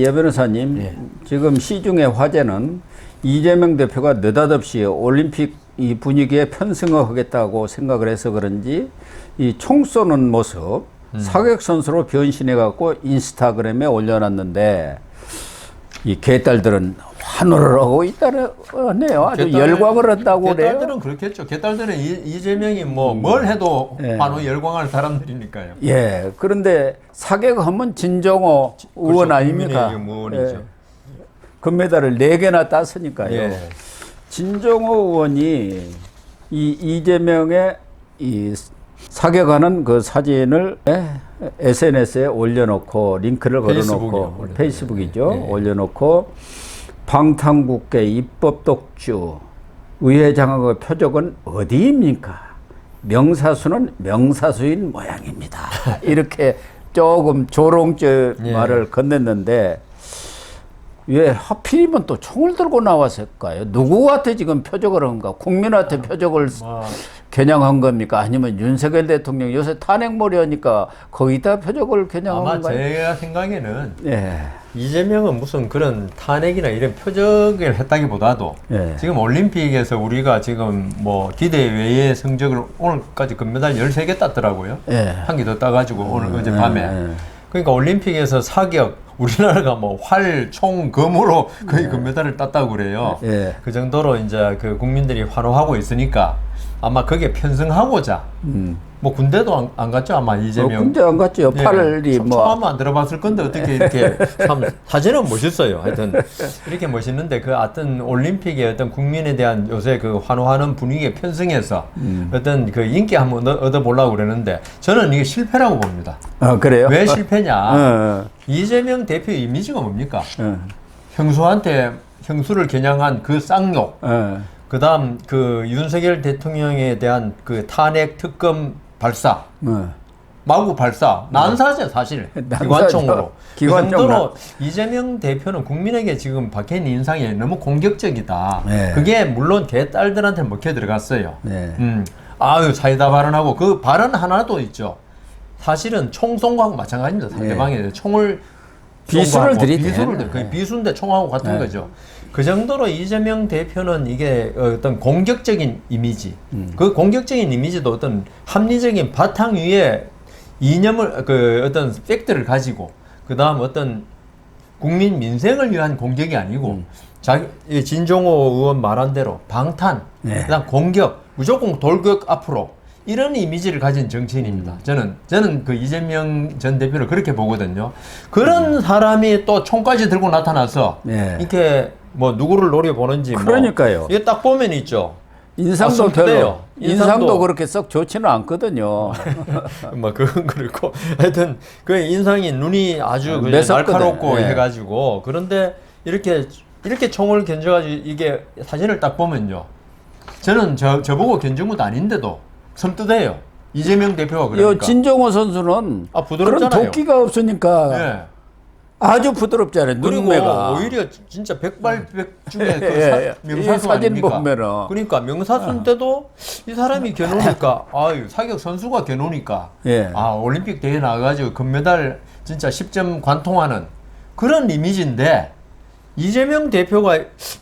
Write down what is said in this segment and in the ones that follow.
예 변호사님, 예. 지금 시중의 화제는 이재명 대표가 느닷없이 올림픽 이 분위기에 편승을 하겠다고 생각을 해서 그런지 이 총 쏘는 모습 사격 선수로 변신해 갖고 인스타그램에 올려놨는데 이 개딸들은 환호를 하고 있다네요. 아주 열광을 한다고 그래요. 개딸들은 그렇겠죠. 개딸들은 이재명이 뭘 해도 예. 환호 열광할 사람들이니까요. 예. 그런데 사격하면 진정호 의원 그렇죠. 아닙니까? 국민의힘 의원이죠. 예. 금메달을 4개나 땄으니까요. 예. 진정호 의원이 이 이재명의 이 사격하는 그 사진을 SNS에 올려놓고 링크를 걸어놓고 페이스북이죠. 예. 올려놓고 방탄국회 입법 독주 의회장의 표적은 어디입니까? 명사수는 명사수인 모양입니다. 이렇게 조금 조롱적 예. 말을 건넸는데 왜 하필이면 또 총을 들고 나왔을까요? 누구한테 지금 표적을 한 건가? 국민한테 표적을 겨냥한 겁니까? 아니면 윤석열 대통령 요새 탄핵몰이 하니까 거기다 표적을 겨냥한 아마 건가요? 제가 생각에는 예. 이재명은 무슨 그런 탄핵이나 이런 표적을 했다기보다도 예. 지금 올림픽에서 우리가 지금 기대 외의 성적을 오늘까지 금메달 13개 땄더라고요. 예. 한 개 더 따가지고 오늘 어젯밤에. 예. 그러니까 올림픽에서 사격 우리나라가 활, 총, 검으로 거의 금메달을 땄다고 그래요. 예. 그 정도로 이제 그 국민들이 환호하고 있으니까 아마 그게 편승하고자. 군대도 안 갔죠 아마 이재명. 군대 안 갔죠. 예, 팔이 처음 안 들어봤을 건데 어떻게 이렇게 참 사진은 멋있어요. 하여튼 이렇게 멋있는데 그 어떤 올림픽의 어떤 국민에 대한 요새 그 환호하는 분위기에 편승해서 어떤 그 인기 한번 얻어보려고 그러는데 저는 이게 실패라고 봅니다. 아, 그래요? 왜 실패냐? 어. 이재명 대표 이미지가 뭡니까? 어. 형수한테 형수를 겨냥한 그 쌍욕. 어. 그다음 그 윤석열 대통령에 대한 그 탄핵 특검 발사. 어. 마구 발사, 난사죠 사실. 난사죠. 기관총으로. 기관총 그 정도로 이재명 대표는 국민에게 지금 박해인 인상이 너무 공격적이다. 네. 그게 물론 개딸들한테 먹혀 들어갔어요. 네. 아유 사이다 발언하고 그 발언 하나도 있죠. 사실은 총쏜거하고 마찬가지입니다. 상대방에 총을 비수를 들이대. 비수를 그 비수인데 총하고 같은 네. 거죠. 그 정도로 이재명 대표는 이게 어떤 공격적인 이미지, 그 공격적인 이미지도 어떤 합리적인 바탕 위에 이념을 그 어떤 팩트를 가지고 그 다음 어떤 국민 민생을 위한 공격이 아니고 자기 진종호 의원 말한 대로 방탄, 네. 그다음 공격, 무조건 돌격 앞으로 이런 이미지를 가진 정치인입니다. 저는 그 이재명 전 대표를 그렇게 보거든요. 그런 사람이 또 총까지 들고 나타나서 네. 이렇게 누구를 노려보는지 그러니까요. 이게 딱 보면 있죠. 인상도 아, 별로. 인상도 인상도 그렇게 썩 좋지는 않거든요. 그건 그렇고 하여튼 그 인상이 눈이 아주 그냥 매섭거든. 날카롭고 예. 해가지고 그런데 이렇게 총을 견져가지고 이게 사진을 딱 보면요. 저는 저보고 견준 것도 아닌데도 섬뜩해요. 이재명 대표가 그러니까. 진정호 선수는 부드럽잖아요. 그런 도끼가 없으니까 예. 아주 부드럽잖아요. 그리고 눈매가. 오히려 진짜 백발백 중에 그 예, 명사수 이 사진 아닙니까? 보면은. 그러니까 명사수인데도 이 사람이 겨누니까 아유 사격 선수가 겨누니까 예. 올림픽 대회 나가가지고 금메달 진짜 10점 관통하는 그런 이미지인데 이재명 대표가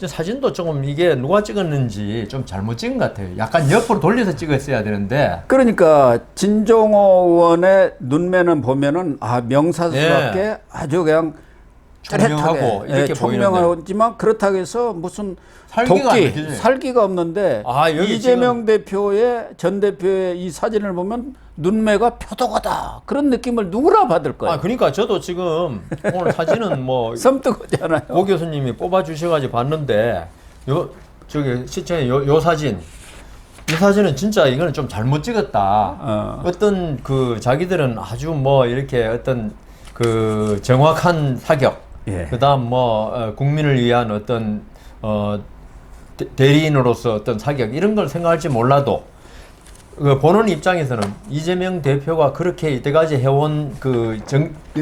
사진도 조금 이게 누가 찍었는지 좀 잘못 찍은 것 같아요. 약간 옆으로 돌려서 찍었어야 되는데. 그러니까 진정호 의원의 눈매는 보면은 명사수답게 아주 그냥 총명하고 이렇게 총명하지만 그렇다고 해서 무슨 살기가 안 도끼, 느껴져요. 살기가 없는데 여기 이재명 전 대표의 이 사진을 보면 눈매가 표독하다 그런 느낌을 누구나 받을 거예요. 그러니까 저도 지금 오늘 사진은 섬뜩하잖아요. 고 교수님이 뽑아주셔가지고 봤는데 저기 시청에 요 사진 이 사진은 진짜 이거는 좀 잘못 찍었다. 어떤 그 자기들은 아주 이렇게 어떤 그 정확한 사격, 예. 그다음 국민을 위한 어떤 대리인으로서 어떤 사격 이런 걸 생각할지 몰라도 그 보는 입장에서는 이재명 대표가 그렇게 이때까지 해온 그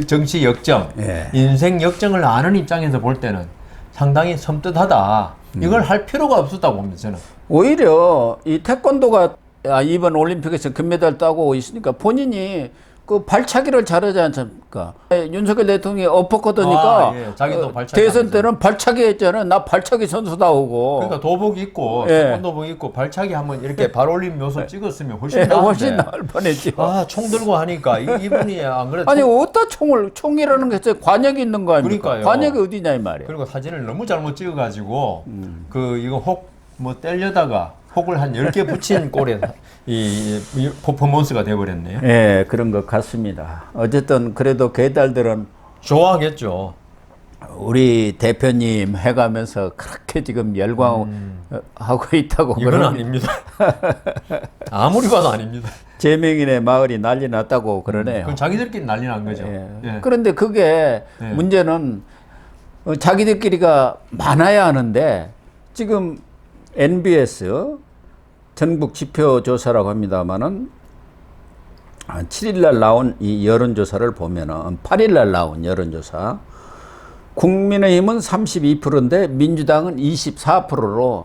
정치 역정, 예. 인생 역정을 아는 입장에서 볼 때는 상당히 섬뜩하다. 이걸 할 필요가 없었다고 봅니다, 저는. 오히려 이 태권도가 이번 올림픽에서 금메달 따고 있으니까 본인이 그 발차기를 잘하지 않습니까? 윤석열 대통령이 엎었거든니까 예. 자기도 발차기 대선 하면서. 때는 발차기 했잖아요. 나 발차기 선수다 오고. 그러니까 도복 입고 예. 태권도복 입고 발차기 한번 이렇게 발 올린 모습 찍었으면 훨씬 예, 나은데. 훨씬 나을 뻔했죠. 아, 총 들고 하니까 이분이 안 그래도 아니 어디다 총이라는 게 관역이 있는 거 아닙니까? 그러니까요. 관역이 어디냐 이 말이에요. 그리고 사진을 너무 잘못 찍어가지고 그 이거 혹 뭐 떼려다가 혹을 한 10개 붙인 꼴에 이 퍼포먼스가 돼버렸네요. 예, 그런 것 같습니다. 어쨌든 그래도 개달들은 좋아하겠죠. 우리 대표님 해가면서 그렇게 지금 열광하고 있다고 이건 그러는 아닙니다. 아무리 봐도 아닙니다. 제명인의 마을이 난리 났다고 그러네요. 그건 자기들끼리 난리 난 거죠. 예. 예. 그런데 그게 예. 문제는 자기들끼리가 많아야 하는데 지금 NBS 전국 지표 조사라고 합니다만은 7일 날 나온 이 여론조사를 보면은 8일 날 나온 여론조사 국민의힘은 32%인데 민주당은 24%로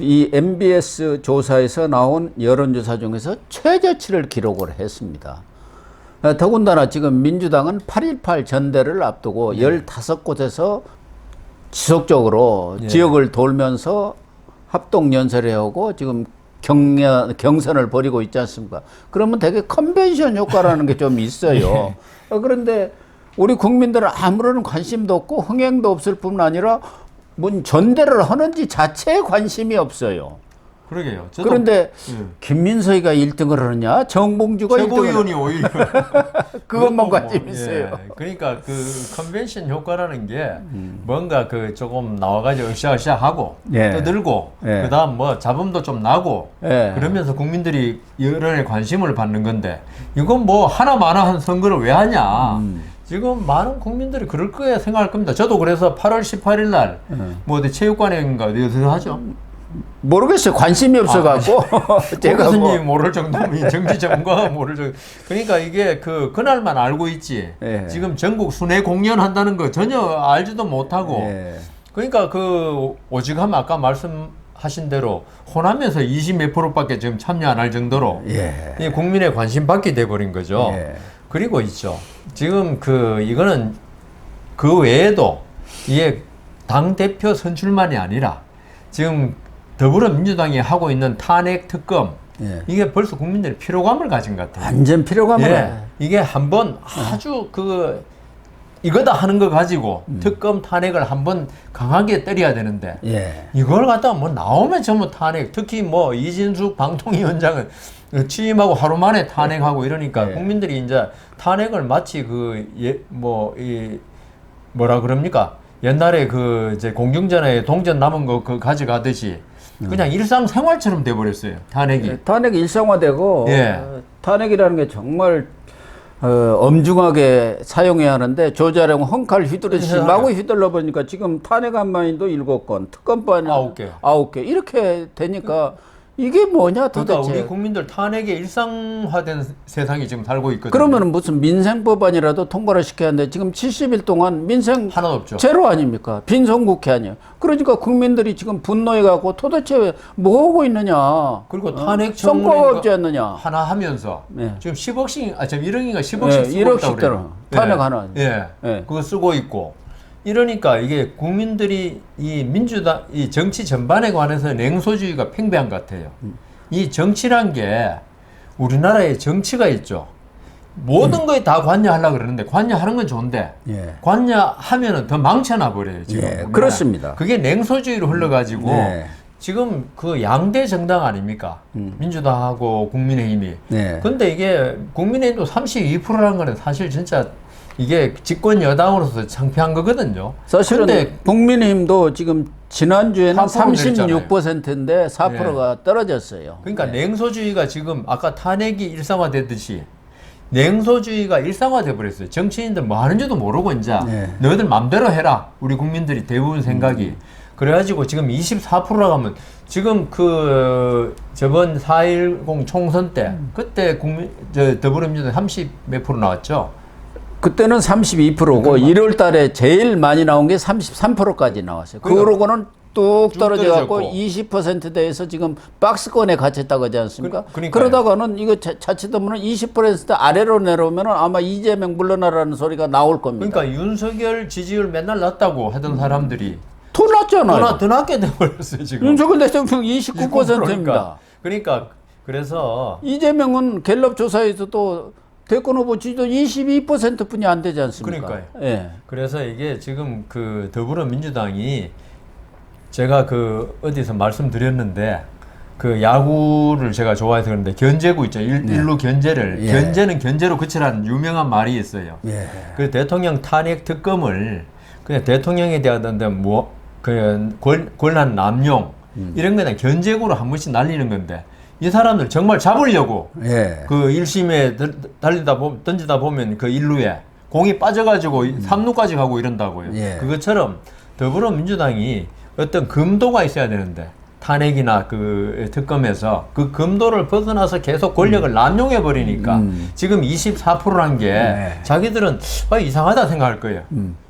이 MBS 조사에서 나온 여론조사 중에서 최저치를 기록을 했습니다. 더군다나 지금 민주당은 8.18 전대를 앞두고 15곳에서 지속적으로 예. 지역을 돌면서 합동연설을 하고 지금 경선을 벌이고 있지 않습니까? 그러면 되게 컨벤션 효과라는 게 좀 있어요. 그런데 우리 국민들은 아무런 관심도 없고 흥행도 없을 뿐 아니라 뭔 전대를 하는지 자체에 관심이 없어요. 그러게요. 저도 그런데 예. 김민석이가 1등을 하느냐, 정봉주가 1등을 최고위원이 오히려 그것만 뭐, 관심 있어요. 예. 그러니까 그 컨벤션 효과라는 게 뭔가 그 조금 나와가지고 으쌰으쌰 하고 예. 떠들고 예. 그다음 뭐 잡음도 좀 나고 예. 그러면서 국민들이 여론에 관심을 받는 건데 이건 뭐 하나마나한 선거를 왜 하냐. 지금 많은 국민들이 그럴 거야 생각할 겁니다. 저도 그래서 8월 18일 날 뭐 어디 체육관인가 어디서 하죠? 모르겠어요. 관심이 없어갖고. 제가 교수님이 뭐, 모를 정도면 정치 전문가가 모를 정도. 그러니까 이게 그날만 알고 있지. 예. 지금 전국 순회 공연한다는 거 전혀 알지도 못하고. 예. 그러니까 오직하면 아까 말씀하신 대로 호남에서 20 몇 프로밖에 지금 참여 안 할 정도로 예. 이 국민의 관심 받게 돼버린 거죠. 예. 그리고 있죠. 지금 이거는 그 외에도 이게 당 대표 선출만이 아니라 지금 더불어민주당이 하고 있는 탄핵 특검 예. 이게 벌써 국민들이 피로감을 가진 것 같아요. 완전 필요감을 예. 해. 이게 한번 아주 이거다 하는 거 가지고 특검 탄핵을 한번 강하게 때려야 되는데 예. 이걸 갖다가 뭐 나오면 전부 탄핵. 특히 뭐 이진숙 방통위원장은 취임하고 하루 만에 탄핵하고 이러니까 예. 국민들이 이제 탄핵을 마치 뭐라 그럽니까? 옛날에 이제 공중전에 동전 남은 거 가져가듯이 그냥 일상생활처럼 돼버렸어요. 탄핵이. 탄핵이 일상화되고 예. 탄핵이라는 게 정말 엄중하게 사용해야 하는데 조자령 헝칼 휘두르듯이 예. 마구 휘둘러 보니까 지금 탄핵한 마인도 7건, 특검반 9개. 9개 이렇게 되니까 이게 뭐냐 도대체. 그러니까 우리 국민들 탄핵에 일상화된 세상이 지금 살고 있거든요. 그러면 무슨 민생법안이라도 통과를 시켜야 하는데 지금 70일 동안 민생 하나도 없죠. 제로 아닙니까? 빈손국회 아니에요. 그러니까 국민들이 지금 분노해갖고 도대체 뭐 하고 있느냐. 그리고 탄핵 성과가 청문회가 없지 않느냐. 하나 하면서 네. 지금 10억씩, 지금 1억인가 10억씩 네, 쓰고 1억씩 있다고 그래요. 탄핵 예. 하나. 예. 예. 그거 쓰고 있고. 이러니까 이게 국민들이 이 민주당, 이 정치 전반에 관해서 냉소주의가 팽배한 것 같아요. 이 정치란 게 우리나라에 정치가 있죠. 모든 거에 다 관여하려고 그러는데 관여하는 건 좋은데 예. 관여하면은 더 망쳐놔 버려요. 지금 예, 우리나라. 그렇습니다. 그게 냉소주의로 흘러가지고 예. 지금 양대 정당 아닙니까? 민주당하고 국민의힘이. 네. 근데 이게 국민의힘도 32%라는 거는 사실 진짜 이게 집권 여당으로서 창피한 거거든요. 사실은 근데 국민의힘도 지금 지난주에는 4% 내렸잖아요. 36%인데 4%가 떨어졌어요. 그러니까 냉소주의가 지금 아까 탄핵이 일상화되듯이 냉소주의가 일상화돼 버렸어요. 정치인들 뭐 하는지도 모르고 이제 네. 너희들 맘대로 해라. 우리 국민들이 대부분 생각이. 그래가지고 지금 24%라고 하면 지금 저번 4.10 총선 때 그때 더불어민주당 30 몇 프로 나왔죠. 그때는 32%고 1월 달에 제일 많이 나온 게 33%까지 나왔어요. 그러니까 그러고는 뚝 떨어져 갖고 떨어졌고. 20%대에서 지금 박스권에 갇혔다고 하지 않습니까? 그러니까요. 그러다가는 이거 자칫하면 20% 아래로 내려오면 아마 이재명 물러나라는 소리가 나올 겁니다. 그러니까 윤석열 지지율 맨날 낮다고 하던 사람들이 더 낮잖아요. 더 낮게 돼버렸어요 지금. 윤석열 대통령 29%입니다. 그러니까 그래서 이재명은 갤럽 조사에서도 대권 후보 지지도 22%뿐이 안 되지 않습니까? 그러니까요. 예. 그래서 이게 지금 그 더불어민주당이 제가 그 어디서 말씀드렸는데 그 야구를 제가 좋아해서 그런데 견제구 있죠. 일루 견제를 예. 견제는 견제로 그치라는 유명한 말이 있어요. 예. 그 대통령 탄핵 특검을 그냥 대통령에 대한 그 권한 남용 이런 거는 견제구로 한 번씩 날리는 건데 이 사람들 정말 잡으려고 예. 그 1심에 던지다 보면 그 일루에 공이 빠져가지고 3루까지 가고 이런다고요. 예. 그것처럼 더불어민주당이 어떤 금도가 있어야 되는데 탄핵이나 그 특검에서 그 금도를 벗어나서 계속 권력을 남용해 버리니까 지금 24%란 게 네. 자기들은 이상하다 생각할 거예요.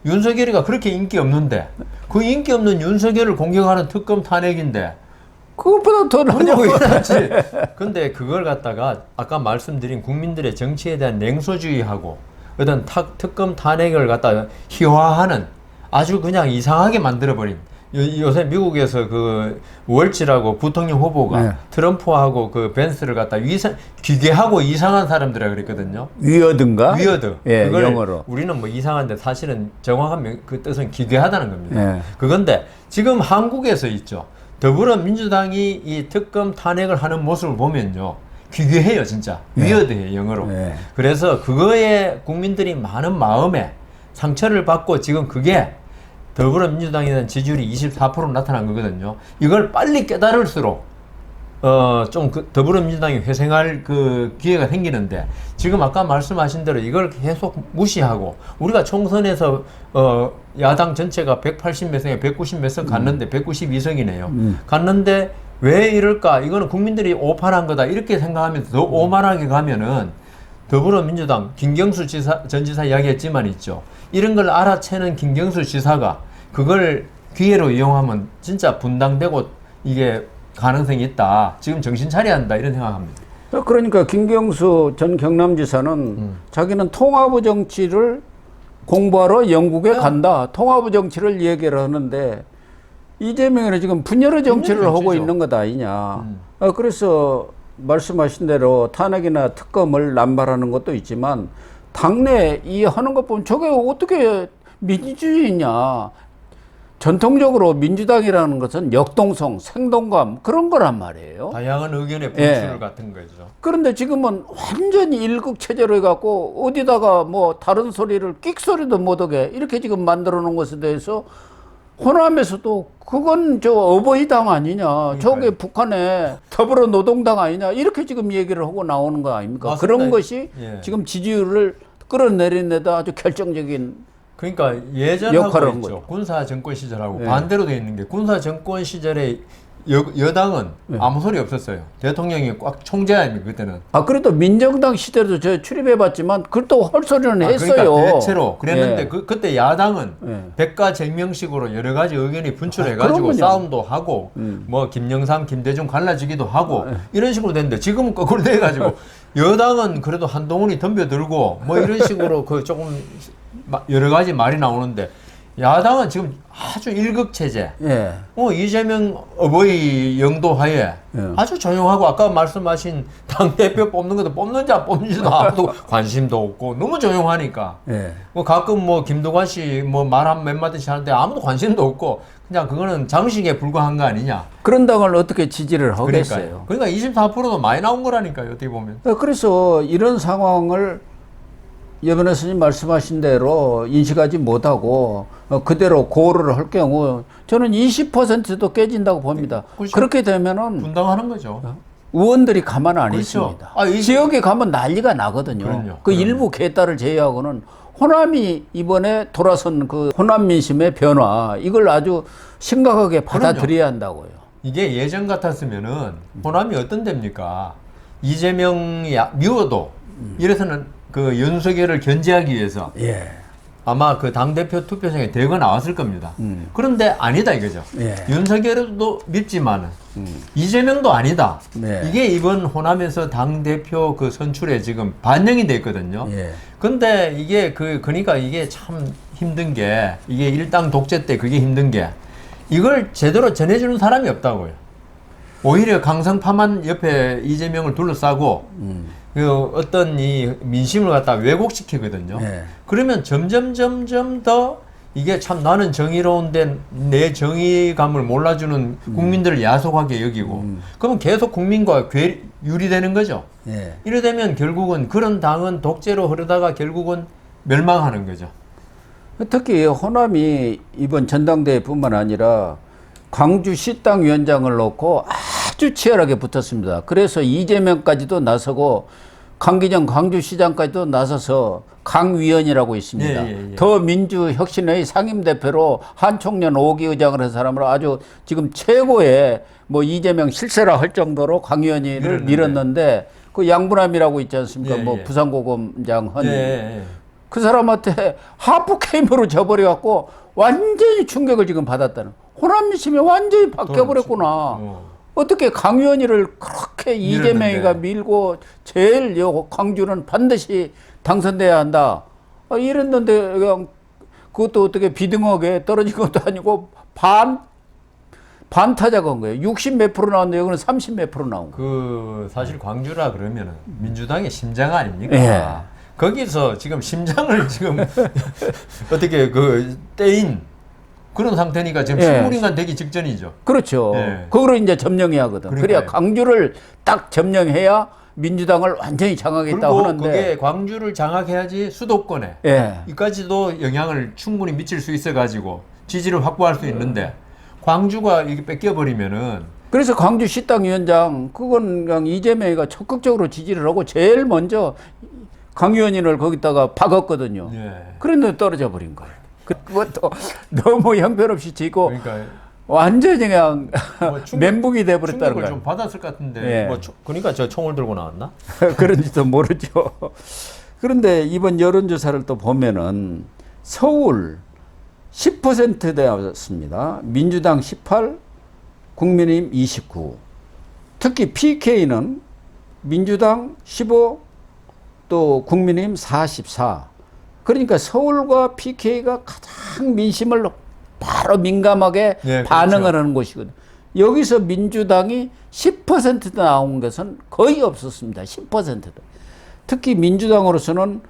윤석열이가 그렇게 인기 없는데 그 인기 없는 윤석열을 공격하는 특검 탄핵인데 그것보다 더 나냐고. 그렇지. 근데 그걸 갖다가 아까 말씀드린 국민들의 정치에 대한 냉소주의하고 어떤 특검 탄핵을 갖다가 희화하는 아주 그냥 이상하게 만들어버린 요새 미국에서 그 월치라고 부통령 후보가 네. 트럼프하고 그 벤스를 갖다 기괴하고 이상한 사람들이라 그랬거든요. 위어든가? 위어드. 예, 그걸 영어로. 우리는 뭐 이상한데 사실은 정확한 그 뜻은 기괴하다는 겁니다. 예. 그건데 지금 한국에서 있죠. 더불어민주당이 이 특검 탄핵을 하는 모습을 보면요. 기괴해요, 진짜. 위어드해요, 영어로. 네. 그래서 그거에 국민들이 많은 마음에 상처를 받고 지금 그게 더불어민주당에 대한 지지율이 24% 나타난 거거든요. 이걸 빨리 깨달을수록 좀 더불어민주당이 회생할 그 기회가 생기는데 지금 아까 말씀하신 대로 이걸 계속 무시하고 우리가 총선에서 야당 전체가 180 몇 석에 190 몇 석 갔는데 192석이네요. 갔는데 왜 이럴까? 이거는 국민들이 오판한 거다. 이렇게 생각하면서 더 오만하게 가면은 더불어민주당 김경수 전 지사 이야기했지만 있죠. 이런 걸 알아채는 김경수 지사가 그걸 기회로 이용하면 진짜 분당되고 이게 가능성이 있다. 지금 정신 차려야 한다. 이런 생각합니다. 그러니까 김경수 전 경남지사는 자기는 통합의 정치를 공부하러 영국에 간다. 통합의 정치를 얘기를 하는데 이재명은 지금 분열의 정치를 하고 정치죠. 있는 것 아니냐. 그래서 말씀하신 대로 탄핵이나 특검을 남발하는 것도 있지만 당내 이 하는 것 보면 저게 어떻게 민주주의냐. 전통적으로 민주당이라는 것은 역동성, 생동감 그런 거란 말이에요. 다양한 의견의 분출 예. 같은 거죠. 그런데 지금은 완전히 일극체제로 해갖고 어디다가 뭐 다른 소리를 끽 소리도 못하게 이렇게 지금 만들어 놓은 것에 대해서 호남에서도 그건 저 어버이당 아니냐, 저게 북한의 더불어노동당 아니냐 이렇게 지금 얘기를 하고 나오는 거 아닙니까? 맞습니다. 그런 것이 예. 지금 지지율을 끌어내리는 데다 아주 결정적인 그러니까 예전하고 역할을 한 있죠. 거죠. 군사 정권 시절하고 네. 반대로 돼 있는 게 군사 정권 시절에 여당은 아무 소리 없었어요. 대통령이 꽉 총재 아닙니까 그때는. 그래도 민정당 시대도 저 출입해봤지만 그것도 헐소리는 했어요. 그러니까 대체로 그랬는데 예. 그때 야당은 예. 백가쟁명식으로 여러 가지 의견이 분출해가지고 그럼요. 싸움도 하고 뭐 김영삼, 김대중 갈라지기도 하고 이런 식으로 됐는데 지금은 거꾸로 돼가지고 여당은 그래도 한동훈이 덤벼들고 뭐 이런 식으로 그 조금 여러 가지 말이 나오는데 야당은 지금 아주 일극체제. 예. 이재명 어버이 영도하에 예. 아주 조용하고 아까 말씀하신 당대표 뽑는 것도 뽑는지 안 뽑는지도 아무도 관심도 없고 너무 조용하니까. 예. 뭐 가끔 뭐 김두관 씨 뭐 말 한 몇 마디씩 하는데 아무도 관심도 없고 그냥 그거는 장식에 불과한 거 아니냐. 그런 당을 어떻게 지지를 하겠어요? 그러니까 24%도 많이 나온 거라니까요. 어떻게 보면. 그래서 이런 상황을 여 변호사님 말씀하신 대로 인식하지 못하고 그대로 고를 할 경우 저는 20%도 깨진다고 봅니다. 그렇죠. 그렇게 되면은 분당하는 거죠. 의원들이 가만 안 그렇죠. 있습니다. 지역에 가면 난리가 나거든요. 그럼요. 그 일부 개딸을 제외하고는 호남이 이번에 돌아선 그 호남 민심의 변화 이걸 아주 심각하게 받아들여야 한다고요. 이게 예전 같았으면은 호남이 어떤 데입니까? 이재명이 미워도 이래서는 그 윤석열을 견제하기 위해서 예. 아마 그 당대표 투표장에 대거 나왔을 겁니다. 그런데 아니다 이거죠. 예. 윤석열도 밉지만은 이재명도 아니다. 네. 이게 이번 호남에서 당대표 그 선출에 지금 반영이 돼 있거든요. 예. 근데 이게 그러니까 이게 참 힘든 게 이게 일당 독재 때 그게 힘든 게 이걸 제대로 전해주는 사람이 없다고요. 오히려 강성파만 옆에 이재명을 둘러싸고 그 어떤 이 민심을 갖다 왜곡시키거든요. 네. 그러면 점점 더 이게 참 나는 정의로운데 내 정의감을 몰라주는 국민들을 야속하게 여기고 그러면 계속 국민과 유리되는 거죠. 예. 이래 되면 결국은 그런 당은 독재로 흐르다가 결국은 멸망하는 거죠. 특히 호남이 이번 전당대회뿐만 아니라 광주시당 위원장을 놓고 아주 치열하게 붙었습니다. 그래서 이재명까지도 나서고 강기정 광주시장까지도 나서서 강위원이라고 있습니다. 예. 더민주혁신의 상임대표로 한총련 5기 의장을 한 사람으로 아주 지금 최고의 뭐 이재명 실세라 할 정도로 강위원이를 밀었는데 그 양부남이라고 있지 않습니까? 예, 뭐 예. 부산고검장 헌. 예. 그 사람한테 하프게임으로 져버려갖고 완전히 충격을 지금 받았다는. 호남 민심이 완전히 바뀌어버렸구나. 어떻게 강의원이를 그렇게 이재명이가 밀고 제일 광주는 반드시 당선돼야 한다. 이랬는데 그냥 그것도 어떻게 비등하게 떨어진 것도 아니고 반타작 한 거예요. 60 몇 프로 나왔는데 여기는 30 몇 프로 나온 거예요. 그 사실 광주라 그러면은 민주당의 심장 아닙니까? 예. 거기서 지금 심장을 지금 어떻게 그 떼인 그런 상태니까 지금 예. 식물인간 되기 직전이죠. 그렇죠. 예. 그거를 이제 점령해야 하거든. 그러니까요. 그래야 광주를 딱 점령해야 민주당을 완전히 장악했다고 그리고 하는데. 그게 광주를 장악해야지 수도권에 예. 이까지도 영향을 충분히 미칠 수 있어가지고 지지를 확보할 수 있는데 광주가 이게 뺏겨버리면은 그래서 광주시당 위원장 그건 그냥 이재명이가 적극적으로 지지를 하고 제일 먼저 강의원인을 거기다가 박았거든요. 예. 그런데 떨어져 버린 거예요. 그것도 너무 형편없이 지고 그러니까 완전히 그냥 뭐 멘붕이 돼버렸다는 충격을 거예요. 좀 받았을 것 같은데 예. 뭐 그러니까 저 총을 들고 나왔나? 그런지도 모르죠. 그런데 이번 여론조사를 또 보면은 서울 10% 되었습니다. 민주당 18, 국민의힘 29. 특히 PK는 민주당 15, 또 국민의힘 44. 그러니까 서울과 PK가 가장 민심을 바로 민감하게 예, 반응을 그렇죠. 하는 곳이거든요. 여기서 민주당이 10% 나온 것은 거의 없었습니다. 10%도. 특히 민주당으로서는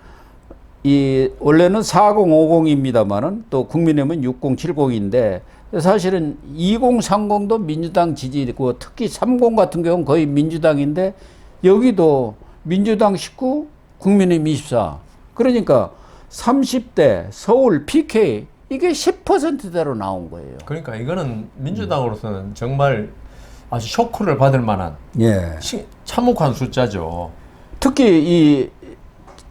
원래는 4050입니다만은 또 국민의힘은 6070인데 사실은 2030도 민주당 지지고 특히 30 같은 경우는 거의 민주당인데 여기도 민주당 19, 국민의힘 24. 그러니까 30대 서울 PK 이게 10%대로 나온 거예요. 그러니까 이거는 민주당으로서는 정말 아주 쇼크를 받을 만한 예. 참혹한 숫자죠. 특히 이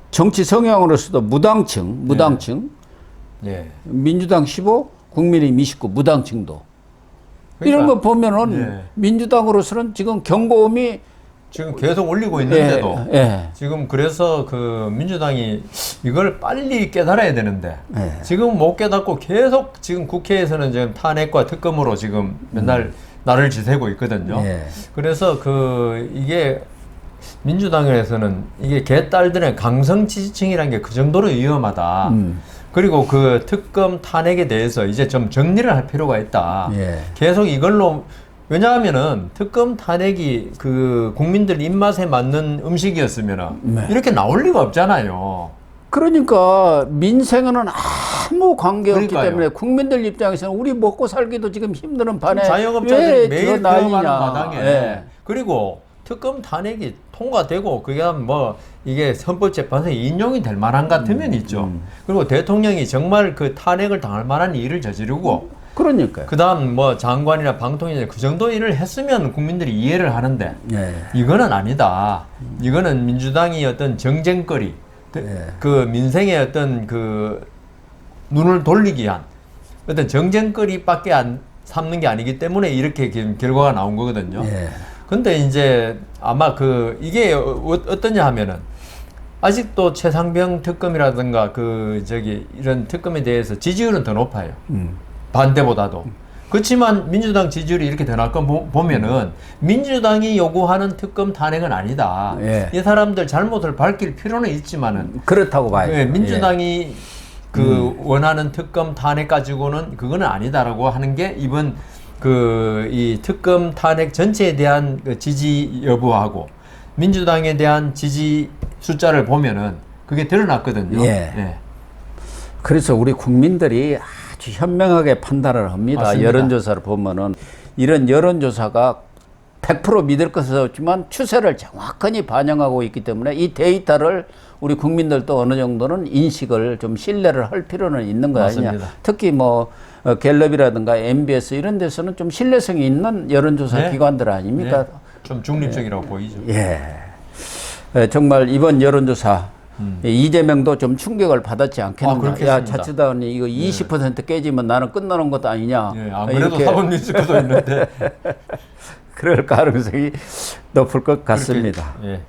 정치 성향으로서도 무당층 예. 민주당 15, 국민의힘 29 무당층도 그러니까, 이런 거 보면은 예. 민주당으로서는 지금 경고음이 지금 계속 올리고 있는데도 예. 지금 그래서 그 민주당이 이걸 빨리 깨달아야 되는데 예. 지금 못 깨닫고 계속 지금 국회에서는 지금 탄핵과 특검으로 지금 맨날 나를 지새고 있거든요. 예. 그래서 이게 민주당에서는 이게 개딸들의 강성 지지층이라는 게 그 정도로 위험하다. 그리고 그 특검 탄핵에 대해서 이제 좀 정리를 할 필요가 있다. 예. 계속 이걸로 왜냐하면은 특검 탄핵이 그 국민들 입맛에 맞는 음식이었으면 네. 이렇게 나올 리가 없잖아요. 그러니까 민생은 아무 관계없기 그러니까요. 때문에 국민들 입장에서는 우리 먹고 살기도 지금 힘든 판에 자영업자들이 왜 매일 저 기어가는 난리냐. 마당에 예. 그리고 특검 탄핵이 통과되고 그게 뭐 이게 헌법재판소에 인용이 될 만한 같으면 있죠. 그리고 대통령이 정말 그 탄핵을 당할 만한 일을 저지르고 그러니까요. 그다음 뭐 장관이나 방통위나 그 정도 일을 했으면 국민들이 이해를 하는데 예. 이거는 아니다. 이거는 민주당이 어떤 정쟁거리, 그 민생의 어떤 그 눈을 돌리기 위한 어떤 정쟁거리밖에 안 삼는 게 아니기 때문에 이렇게 결과가 나온 거거든요. 예. 근데 이제 아마 이게 어떠냐 하면은 아직도 최상병 특검이라든가 이런 특검에 대해서 지지율은 더 높아요. 반대보다도. 그렇지만 민주당 지지율이 이렇게 더 나올 거 보면은 민주당이 요구하는 특검 탄핵은 아니다. 예. 이 사람들 잘못을 밝힐 필요는 있지만은 그렇다고 봐요. 예, 민주당이 원하는 특검 탄핵 가지고는 그거는 아니다라고 하는 게 이번 이 특검 탄핵 전체에 대한 그 지지 여부하고 민주당에 대한 지지 숫자를 보면은 그게 드러났거든요. 예. 예. 그래서 우리 국민들이 아주 현명하게 판단을 합니다. 맞습니다. 여론조사를 보면은 이런 여론조사가 100% 믿을 것은 없지만 추세를 정확하게 반영하고 있기 때문에 이 데이터를 우리 국민들도 어느 정도는 인식을 좀 신뢰를 할 필요는 있는 거 아니냐. 맞습니다. 특히 뭐 갤럽이라든가 MBS 이런 데서는 좀 신뢰성이 있는 여론조사 네. 기관들 아닙니까? 네. 좀 중립적이라고 보이죠. 예. 정말 이번 여론조사 이재명도 좀 충격을 받았지 않겠는가. 그렇겠습니다. 야, 자치단이 이거 20% 깨지면 나는 끝나는 것도 아니냐. 예, 그래도 사법 리스크도 있는데 그럴 가능성이 높을 것 같습니다. 그렇게, 예.